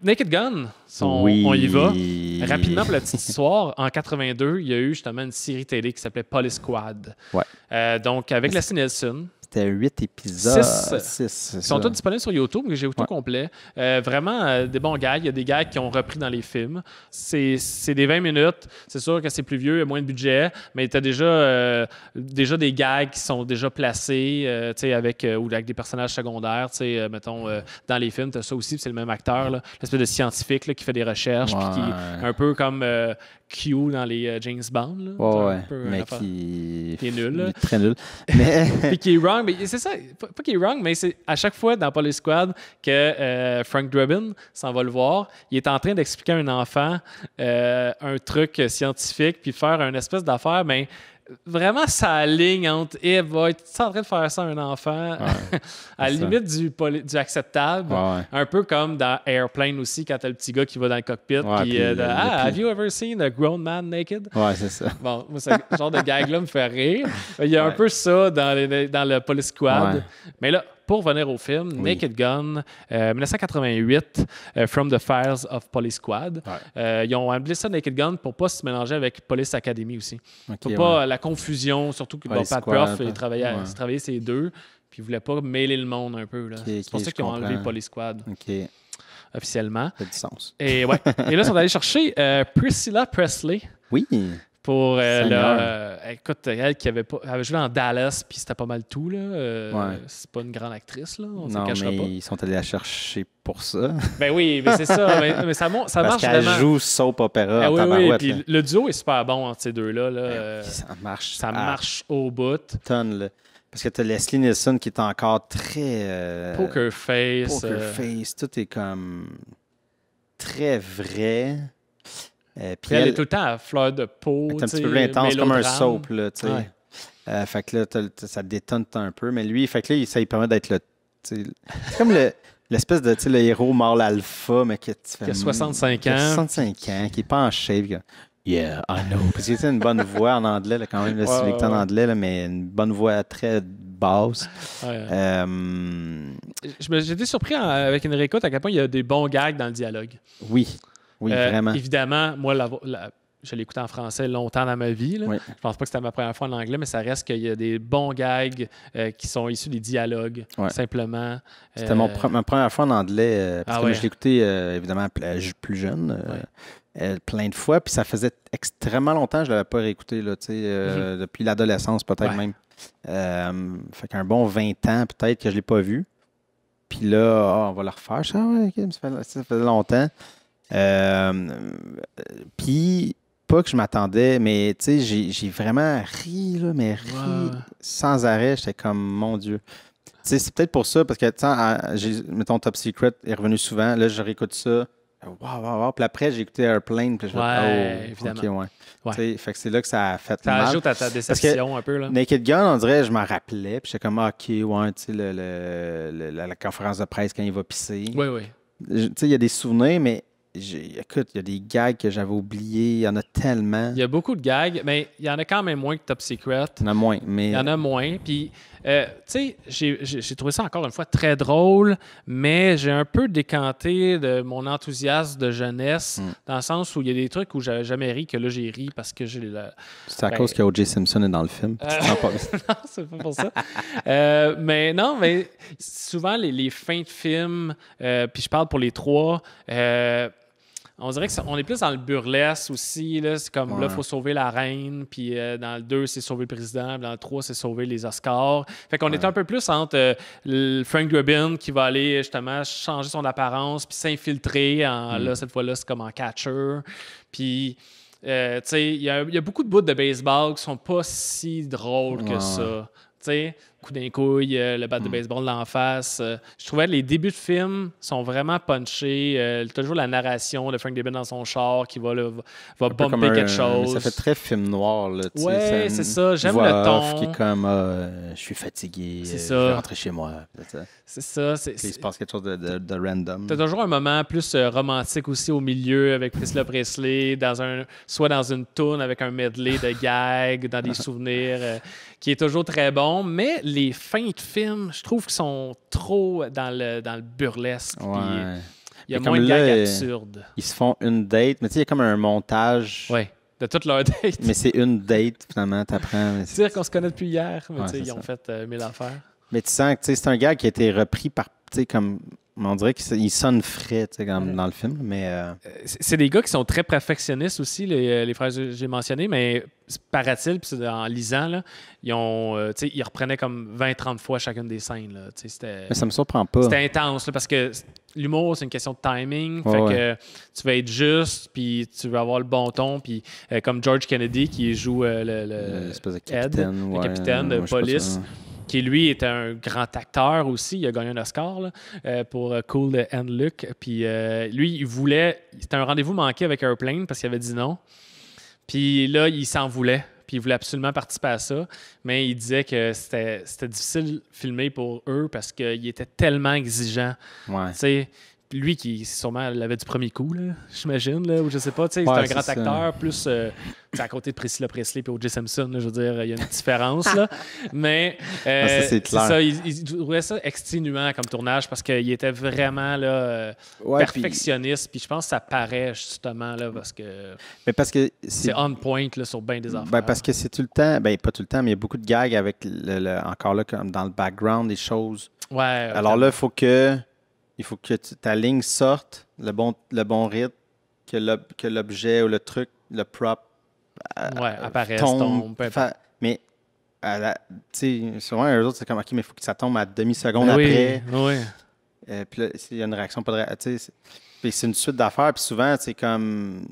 Naked Gun, Oui. on y va. Rapidement, pour la petite histoire, en 82, il y a eu justement une série télé qui s'appelait Police Squad. Ouais. Donc, avec Leslie Nielsen. C'était 8 épisodes. 6. Ils sont tous disponibles sur YouTube, mais j'ai au tout complet. Vraiment, des bons gags. Il y a des gags qui ont repris dans les films. C'est des 20 minutes. C'est sûr que c'est plus vieux, il y a moins de budget, mais tu as déjà des gags qui sont déjà placés avec des personnages secondaires. Mettons, dans les films, tu as ça aussi, c'est le même acteur, là, l'espèce de scientifique là, qui fait des recherches, puis qui est un peu comme Q dans les James Bond. Là, mais qui est nul. Là. Très nul. Mais... puis qui est wrong. Mais c'est ça, pas qu'il est wrong, mais c'est à chaque fois dans Police Squad que Frank Drebin s'en va le voir. Il est en train d'expliquer à un enfant un truc scientifique, puis faire une espèce d'affaire, mais vraiment sa ligne entre va être en train de faire ça à un enfant à la limite du acceptable, un peu comme dans Airplane aussi quand t'as le petit gars qui va dans le cockpit puis have you ever seen a grown man naked? Ouais, c'est ça. Bon, moi, ce genre de gag-là me fait rire. Il y a un peu ça dans le Police Squad. Mais là, pour revenir au film, Naked Gun, 1988, From the Files of Police Squad. Ils ont appelé ça Naked Gun pour pas se mélanger avec Police Academy aussi. Pour pas la confusion, surtout que Pat Prof, il travaillait ces deux, puis il voulait pas mêler le monde un peu. C'est pour ça qu'ils ont enlevé Police Squad. Officiellement. Ça a du sens. Et là, ils sont allés chercher Priscilla Presley. Oui. Pour écoute, elle qui avait joué dans Dallas, puis c'était pas mal tout. Là. C'est pas une grande actrice, là. On ne se cachera pas. Ils sont allés la chercher pour ça. Ben oui, mais c'est ça. mais ça marche vraiment. Parce qu'elle joue soap opéra en tabarouette. Puis le duo est super bon entre ces deux-là. Là. Ça marche. Ça marche au bout. Tonne, là. Parce que tu as Leslie Nielsen qui est encore très... Poker face. Poker face. Tout est comme très vrai. Puis elle est tout le temps à fleur de peau. C'est un petit peu plus intense, comme un soap. Là, fait que là, ça détonne un peu. Mais lui, fait que là, ça lui permet d'être le... C'est comme l'espèce de le héros mâle alpha, mais qui a 65 ans. 65 ans, qui n'est pas en shape. Yeah, I know. Parce qu'il a une bonne voix en anglais, là, quand même, c'est en anglais, là, mais une bonne voix très basse. J'étais surpris avec une réécoute à quel point il y a des bons gags dans le dialogue. Oui, vraiment. Évidemment, moi, je l'ai écouté en français longtemps dans ma vie. Là. Je pense pas que c'était ma première fois en anglais, mais ça reste qu'il y a des bons gags qui sont issus des dialogues, simplement. C'était ma première fois en anglais, parce que je l'ai écouté, évidemment, plus jeune. Plein de fois, puis ça faisait extrêmement longtemps que je ne l'avais pas réécouté, là, depuis l'adolescence peut-être même. Fait qu'un bon 20 ans peut-être que je ne l'ai pas vu. Puis là, on va le refaire. Ça faisait longtemps. Puis, pas que je m'attendais, mais tu sais, j'ai vraiment ri, là, mais ri sans arrêt. J'étais comme, mon Dieu. Tu sais, c'est peut-être pour ça, parce que, mettons, Top Secret est revenu souvent. Là, je réécoute ça. Wow. Puis après, j'ai écouté Airplane. Puis je évidemment. Fait que c'est là que ça a fait ça mal. Ça ajoute à ta déception un peu. Là. Naked Gun, on dirait, je m'en rappelais. Puis j'étais comme, OK, tu sais, la conférence de presse quand il va pisser. Oui. Tu sais, il y a des souvenirs, mais écoute, il y a des gags que j'avais oubliés. Il y en a tellement. Il y a beaucoup de gags, mais il y en a quand même moins que Top Secret. Il y en a moins, mais... Il y en a moins. Puis, tu sais, j'ai trouvé ça encore une fois très drôle, mais j'ai un peu décanté de mon enthousiasme de jeunesse, dans le sens où il y a des trucs où j'avais jamais ri, que là, j'ai ri parce que j'ai... C'est à cause qu'O.J. Simpson est dans le film. Non, c'est pas pour ça. mais souvent, les fins de film, puis je parle pour les trois... on dirait qu'on est plus dans le burlesque aussi. Là. C'est comme là, il faut sauver la reine. Puis dans le 2, c'est sauver le président. Puis dans le 3, c'est sauver les Oscars. Fait qu'on est un peu plus entre Frank Drebin qui va aller justement changer son apparence puis s'infiltrer. Là, cette fois-là, c'est comme en catcher. Puis, tu sais, il y a beaucoup de bouts de baseball qui sont pas si drôles que ça. Tu sais, coup d'un couille, le bat de baseball d'en face. Je trouvais que les débuts de film sont vraiment punchés. Toujours la narration de Frank Drebin dans son char qui va bumper quelque chose. Ça fait très film noir. Là, ouais, c'est ça. J'aime le ton. Qui est comme je suis fatigué, je vais rentrer chez moi. C'est ça. Il se passe quelque chose de random. T'as toujours un moment plus romantique aussi au milieu avec Priscilla Presley, soit dans une toune avec un medley de gags, dans des souvenirs, qui est toujours très bon. Mais les fins de film, je trouve qu'ils sont trop dans le burlesque. Il y a moins de gags absurdes. Ils se font une date, mais tu sais, il y a comme un montage. Oui, de toute leur date. Mais c'est une date, finalement, t'apprends. C'est-dire qu'on se connaît depuis hier, mais ils ont fait 1000 affaires. Mais tu sens que c'est un gag qui a été repris par, tu sais, comme... On dirait qu'il sonne frais comme dans le film, mais... C'est des gars qui sont très perfectionnistes aussi, les frères que j'ai mentionnés, mais paraît-il, puis en lisant, là, ils reprenaient comme 20-30 fois chacune des scènes. Là, mais ça me surprend pas. C'était intense, là, parce que l'humour, c'est une question de timing. Que tu vas être juste, puis tu vas avoir le bon ton. Puis comme George Kennedy, qui joue l'espèce de capitaine, le capitaine de police, qui lui est un grand acteur aussi. Il a gagné un Oscar là, pour Cool and Luke. Puis lui, il voulait... C'était un rendez-vous manqué avec Airplane parce qu'il avait dit non. Puis là, il s'en voulait. Puis il voulait absolument participer à ça. Mais il disait que c'était difficile de filmer pour eux parce qu'il était tellement exigeant. Ouais. Tu sais, lui qui sûrement l'avait du premier coup, là, j'imagine, là, ou je sais pas, tu sais, c'est un grand acteur, plus à côté de Priscilla Presley et O.J. Simpson, là, je veux dire, il y a une différence, là. Mais c'est ça, il trouvait ça exténuant comme tournage parce qu'il était vraiment là, perfectionniste, puis je pense que ça paraît justement là, parce que c'est on point là, sur bien des affaires. Ben, parce que c'est tout le temps, ben pas tout le temps, mais il y a beaucoup de gags avec, encore là, comme dans le background, des choses. Ouais. Alors là, il faut que ta ligne sorte, le bon rythme, que l'objet ou le truc, le prop apparaisse, tombe. Mais tu sais, souvent, eux autres, c'est comme, OK, mais il faut que ça tombe à demi-seconde après. Oui. Puis là, il y a une réaction, pas de réaction. Puis c'est une suite d'affaires, puis souvent, c'est comme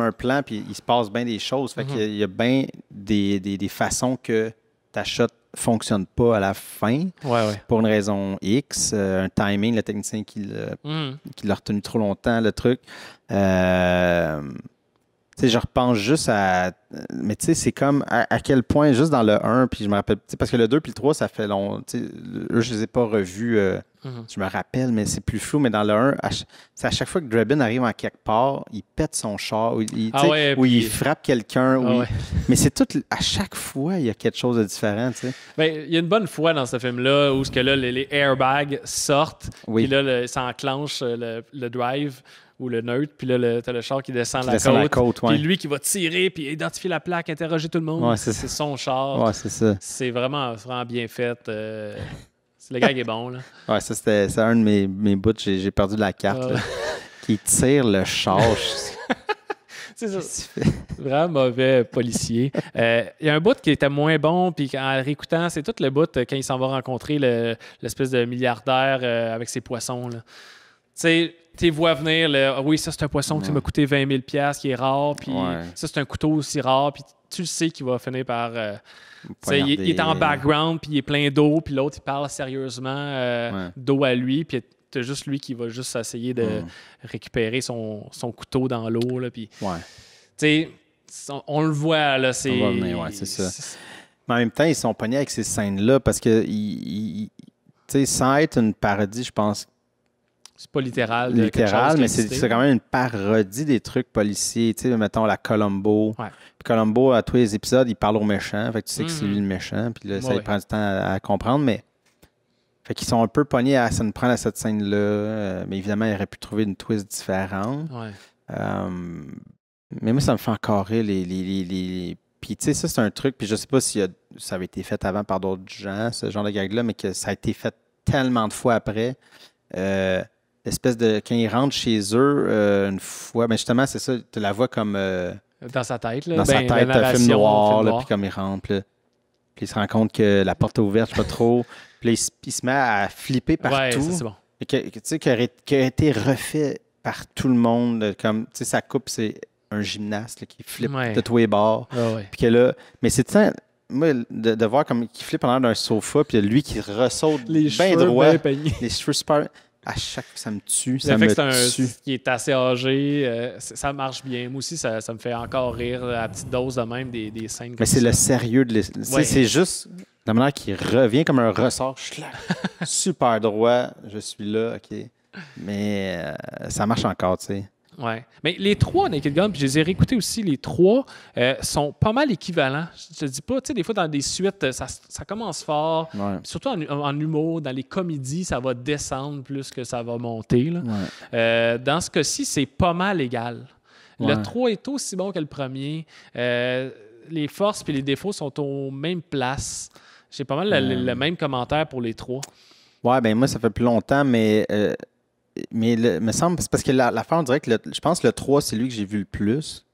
un plan, puis il se passe bien des choses. Fait qu'il y a bien des façons que ta shot fonctionne pas à la fin pour une raison X, un timing, le technicien qui l'a retenu trop longtemps, le truc. Je repense juste à... Mais tu sais, c'est comme à quel point, juste dans le 1, puis je me rappelle... Parce que le 2 puis le 3, ça fait long... Eux, je les ai pas revus, je me rappelle, mais c'est plus flou. Mais dans le 1, c'est à chaque fois que Drebin arrive en quelque part, il pète son char, ou il frappe quelqu'un. Mais c'est tout... À chaque fois, il y a quelque chose de différent, tu sais. Ben, il y a une bonne fois dans ce film-là où les airbags sortent, puis là, ça enclenche le drive... ou le neutre, puis là, t'as le char qui descend la côte puis lui qui va tirer, puis identifier la plaque, interroger tout le monde. Ouais, c'est son char. Ouais, c'est ça. C'est vraiment bien fait. Le gag est bon, là. Ouais, ça, c'est un de mes bouts. J'ai perdu la carte, là, qui tire le char. C'est ça. Vraiment mauvais policier. Il y a un bout qui était moins bon, puis en réécoutant, c'est tout le bout quand il s'en va rencontrer l'espèce de milliardaire avec ses poissons, là. Tu sais, tu vois venir, oui, ça c'est un poisson qui m'a coûté 20 000 $, qui est rare, puis ça c'est un couteau aussi rare, puis tu le sais qu'il va finir par... il est en background, puis il est plein d'eau, puis l'autre il parle sérieusement d'eau à lui, puis t'as juste lui qui va juste essayer de récupérer son couteau dans l'eau, là, puis... Tu sais, on le voit, là, c'est... c'est ça. Mais en même temps, ils sont pognés avec ces scènes-là, parce que, sans être une parodie, je pense... C'est pas littéral. Mais c'est quand même une parodie des trucs policiers. Tu sais, mettons la Columbo. Ouais. Puis Columbo, à tous les épisodes, il parle au méchant. Fait que tu sais que c'est lui le méchant. Puis là, ça prend du temps à comprendre. Mais fait qu'ils sont un peu pognés à ça nous prendre à cette scène-là. Mais évidemment, il aurait pu trouver une twist différente. Ouais. Mais moi, ça me fait encore rire Puis tu sais, ça, c'est un truc. Puis je sais pas si ça avait été fait avant par d'autres gens, ce genre de gag-là, mais que ça a été fait tellement de fois après. L'espèce de... Quand ils rentrent chez eux, une fois... Ben justement, c'est ça, tu la vois comme... dans sa tête, là. Dans sa tête, un film noir, puis comme il rentre, puis il se rend compte que la porte est ouverte, je sais pas trop. Puis là, il se met à flipper partout. Ouais, c'est bon. Tu sais, qui a été refait par tout le monde. Comme, tu sais, sa coupe, c'est un gymnaste là, qui flippe de tous les bords. Puis que là... Mais c'est ça... Moi, de voir comme il flippe en l'air d'un sofa, puis lui qui ressaute bien droit. Les cheveux super... À chaque fois, ça me tue. Ça me tue. Qui est assez âgé, ça marche bien. Moi aussi, ça me fait encore rire à petite dose de même des scènes comme ça. Mais c'est le sérieux de c'est juste la manière qu'il revient comme un ressort. Super droit. Je suis là, OK. Mais ça marche encore, tu sais. Ouais. Mais les 3 Naked Gun, puis je les ai réécoutés aussi, les 3 sont pas mal équivalents. Je te dis pas, tu sais, des fois dans des suites, ça commence fort. Ouais. Surtout en humour, dans les comédies, ça va descendre plus que ça va monter. Là. Ouais. Dans ce cas-ci, c'est pas mal égal. Ouais. Le 3 est aussi bon que le premier. Les forces et les défauts sont aux mêmes places. J'ai pas mal le même commentaire pour les 3. Ouais, ben moi, ça fait plus longtemps, mais me semble, c'est parce que l'affaire, on dirait que je pense que le 3, c'est lui que j'ai vu le plus.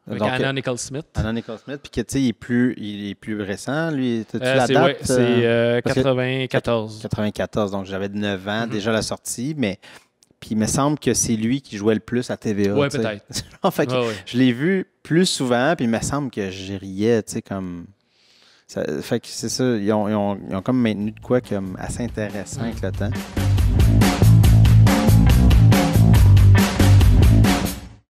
Avec Anna Nicole Smith. Anna Nicole Smith, puis que tu sais, il est plus récent, lui. Tu la c'est date? C'est 94. 94, donc j'avais 9 ans, déjà la sortie, mais puis il me semble que c'est lui qui jouait le plus à TVA. Ouais, peut-être. En fait, je l'ai vu plus souvent, puis il me semble que j'y riais, tu sais, comme... Ça, fait que c'est ça, ils ont comme maintenu de quoi comme assez intéressant avec le temps.